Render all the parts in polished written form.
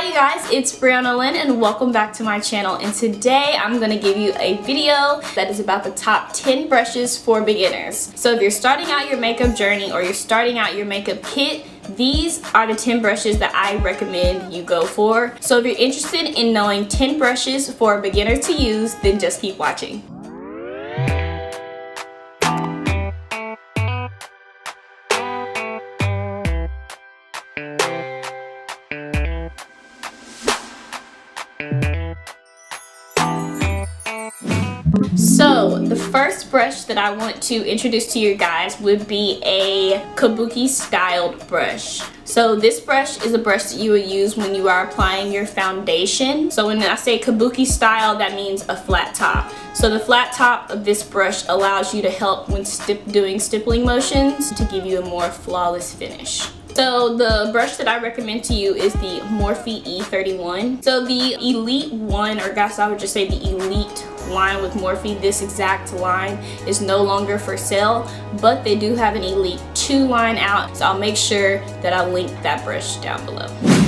Hi you guys, it's Brianna Lynn and welcome back to my channel, and today I'm going to give you a video that is about the top 10 brushes for beginners. So if you're starting out your makeup journey or you're starting out your makeup kit, these are the 10 brushes that I recommend you go for. So if you're interested in knowing 10 brushes for a beginner to use, then just keep watching. So the first brush that I want to introduce to you guys would be a Kabuki styled brush. So this brush is a brush that you will use when you are applying your foundation. So when I say Kabuki style, that means a flat top. So the flat top of this brush allows you to help when doing stippling motions to give you a more flawless finish. So the brush that I recommend to you is the Morphe E31. So the Elite one, or guys, I would just say the Elite line with Morphe, this exact line is no longer for sale, but they do have an Elite 2 line out, so I'll make sure that I link that brush down below.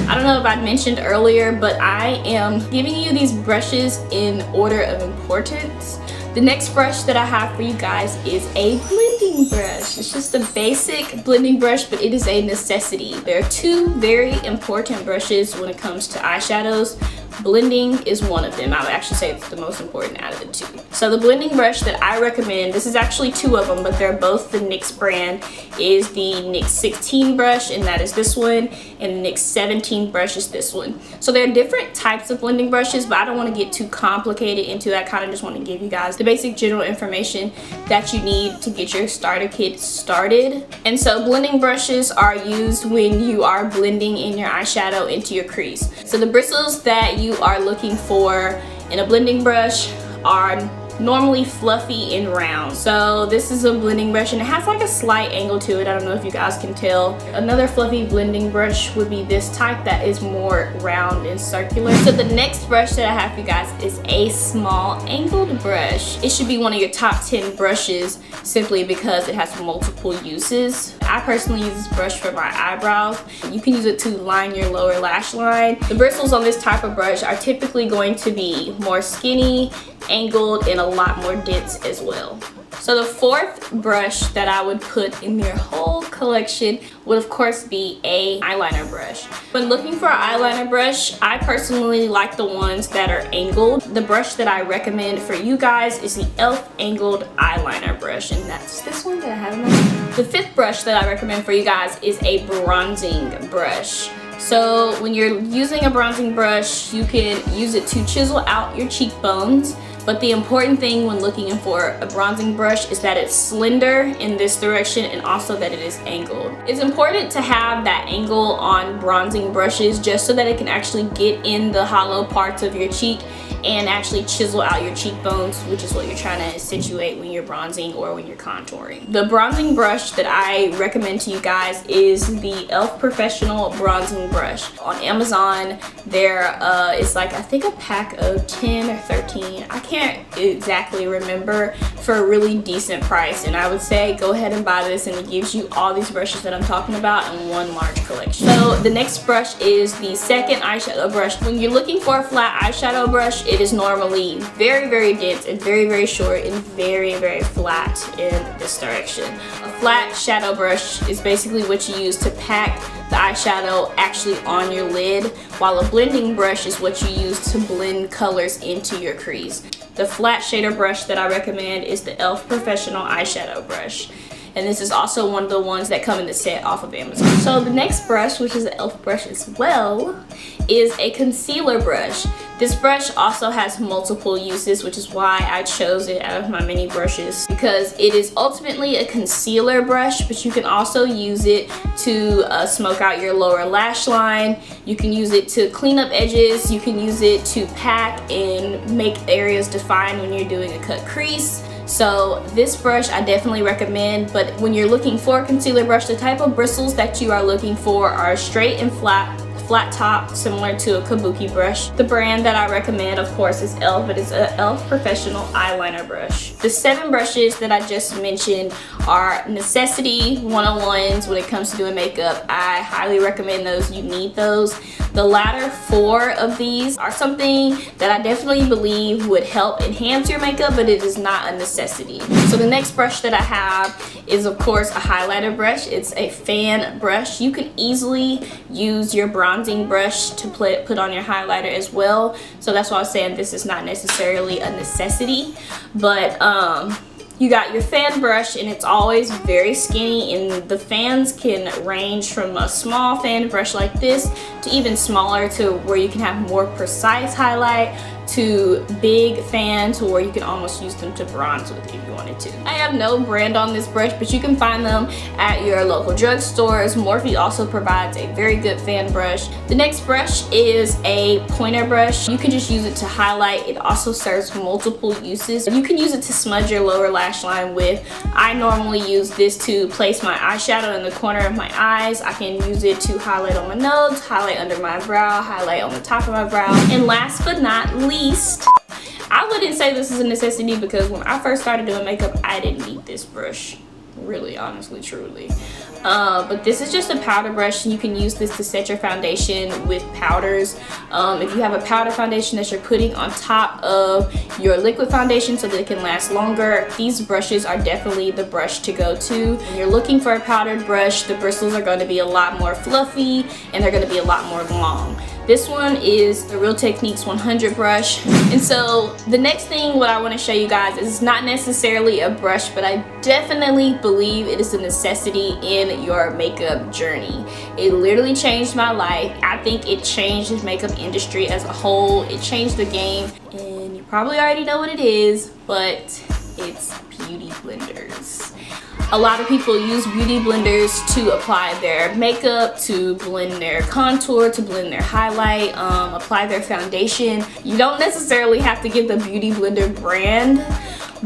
I don't know if I mentioned earlier, but I am giving you these brushes in order of importance. The next brush that I have for you guys is a blending brush. It's just a basic blending brush, but it is a necessity. There are two very important brushes when it comes to eyeshadows. Blending is one of them. I would actually say it's the most important out of the two. So the blending brush that I recommend, this is actually two of them, but they're both the NYX brand, is the NYX 16 brush, and that is this one, and the NYX 17 brush is this one. So there are different types of blending brushes, but I don't want to get too complicated into that. I kind of just want to give you guys the basic general information that you need to get your starter kit started. And so blending brushes are used when you are blending in your eyeshadow into your crease. So the bristles that you are looking for in a blending brush are normally fluffy and round. So this is a blending brush and it has like a slight angle to it. I don't know if you guys can tell. Another fluffy blending brush would be this type that is more round and circular. So the next brush that I have for you guys is a small angled brush. It should be one of your top 10 brushes simply because it has multiple uses. I personally use this brush for my eyebrows. You can use it to line your lower lash line. The bristles on this type of brush are typically going to be more skinny, angled, and a lot more dense as well. So the fourth brush that I would put in your whole collection would of course be a eyeliner brush. When looking for an eyeliner brush, I personally like the ones that are angled. The brush that I recommend for you guys is the e.l.f. Angled Eyeliner Brush, and that's this one that I have in my hand. The fifth brush that I recommend for you guys is a bronzing brush. So when you're using a bronzing brush, you can use it to chisel out your cheekbones. But the important thing when looking for a bronzing brush is that it's slender in this direction and also that it is angled. It's important to have that angle on bronzing brushes just so that it can actually get in the hollow parts of your cheek and actually chisel out your cheekbones, which is what you're trying to accentuate when you're bronzing or when you're contouring. The bronzing brush that I recommend to you guys is the e.l.f. Professional Bronzing Brush. On Amazon, there is like, I think, a pack of 10 or 13. I can't exactly remember, for a really decent price, and I would say go ahead and buy this, and it gives you all these brushes that I'm talking about in one large collection. So the next brush is the second eyeshadow brush. When you're looking for a flat eyeshadow brush, it is normally very, very dense and very, very short and very, very flat in this direction. A flat shadow brush is basically what you use to pack the eyeshadow actually on your lid, while a blending brush is what you use to blend colors into your crease. The flat shader brush that I recommend is the e.l.f. Professional Eyeshadow Brush. And this is also one of the ones that come in the set off of Amazon. So the next brush, which is an e.l.f. brush as well, is a concealer brush. This brush also has multiple uses, which is why I chose it out of my many brushes, because it is ultimately a concealer brush, but you can also use it to smoke out your lower lash line. You can use it to clean up edges. You can use it to pack and make areas defined when you're doing a cut crease. So this brush I definitely recommend, but when you're looking for a concealer brush, the type of bristles that you are looking for are straight and flat flat top similar to a Kabuki brush. The brand that I recommend, of course, is e.l.f., but it's an e.l.f. Professional Eyeliner Brush. The 7 brushes that I just mentioned are necessity 101s when it comes to doing makeup. I highly recommend those. You need those. The latter 4 of these are something that I definitely believe would help enhance your makeup, but it is not a necessity. So the next brush that I have is, of course, a highlighter brush. It's a fan brush. You can easily use your bronzing brush to put on your highlighter as well. So that's why I was saying this is not necessarily a necessity, but you got your fan brush, and it's always very skinny, and the fans can range from a small fan brush like this to even smaller, to where you can have more precise highlight, to big fans where you can almost use them to bronze with if you wanted to. I have no brand on this brush, but you can find them at your local drugstores. Morphe also provides a very good fan brush. The next brush is a pointer brush. You can just use it to highlight. It also serves multiple uses. You can use it to smudge your lower lash line with. I normally use this to place my eyeshadow in the corner of my eyes. I can use it to highlight on my nose, highlight under my brow, highlight on the top of my brow. And last but not least, I wouldn't say this is a necessity, because when I first started doing makeup, I didn't need this brush, really, honestly, truly. But this is just a powder brush, and you can use this to set your foundation with powders. If you have a powder foundation that you're putting on top of your liquid foundation so that it can last longer, these brushes are definitely the brush to go to. When you're looking for a powdered brush, the bristles are going to be a lot more fluffy, and they're going to be a lot more long. This one is the Real Techniques 100 brush. And so the next thing what I want to show you guys is not necessarily a brush, but I definitely believe it is a necessity in your makeup journey. It literally changed my life. I think it changed the makeup industry as a whole. It changed the game, and you probably already know what it is, but it's beauty blenders. A lot of people use beauty blenders to apply their makeup, to blend their contour, to blend their highlight, apply their foundation. You don't necessarily have to get the beauty blender brand,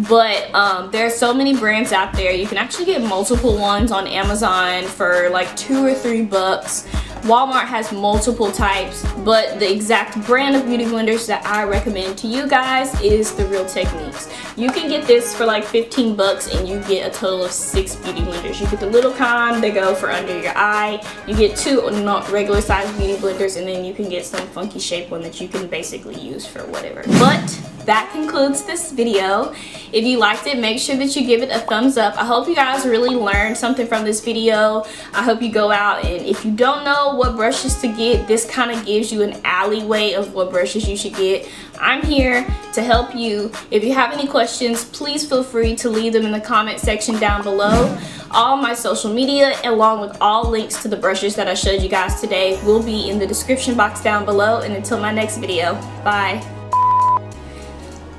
but there are so many brands out there. You can actually get multiple ones on Amazon for like $2 or $3. Walmart has multiple types, but the exact brand of beauty blenders that I recommend to you guys is the Real Techniques. You can get this for like 15 bucks, and you get a total of 6 beauty blenders. You get the little kind, they go for under your eye. You get 2 regular size beauty blenders, and then you can get some funky shape one that you can basically use for whatever. But that concludes this video. If you liked it, make sure that you give it a thumbs up. I hope you guys really learned something from this video. I hope you go out, and if you don't know what brushes to get, this kind of gives you an alleyway of what brushes you should get. I'm here to help you. If you have any questions, please feel free to leave them in the comment section down below. All my social media, along with all links to the brushes that I showed you guys today, will be in the description box down below. And until my next video, bye.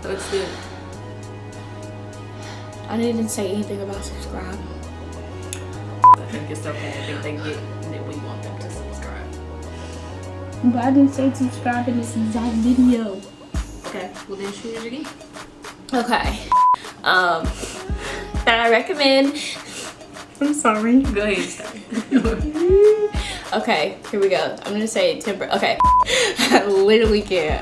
Looks good. I didn't say anything about subscribe. I think it's okay. I think they get that we want them to subscribe. But I didn't say subscribe in this exact video. Okay, well then shoot it again. Okay. That I recommend. I'm sorry. Go ahead, start. Okay, here we go. I'm gonna say temper. Okay. I literally can't.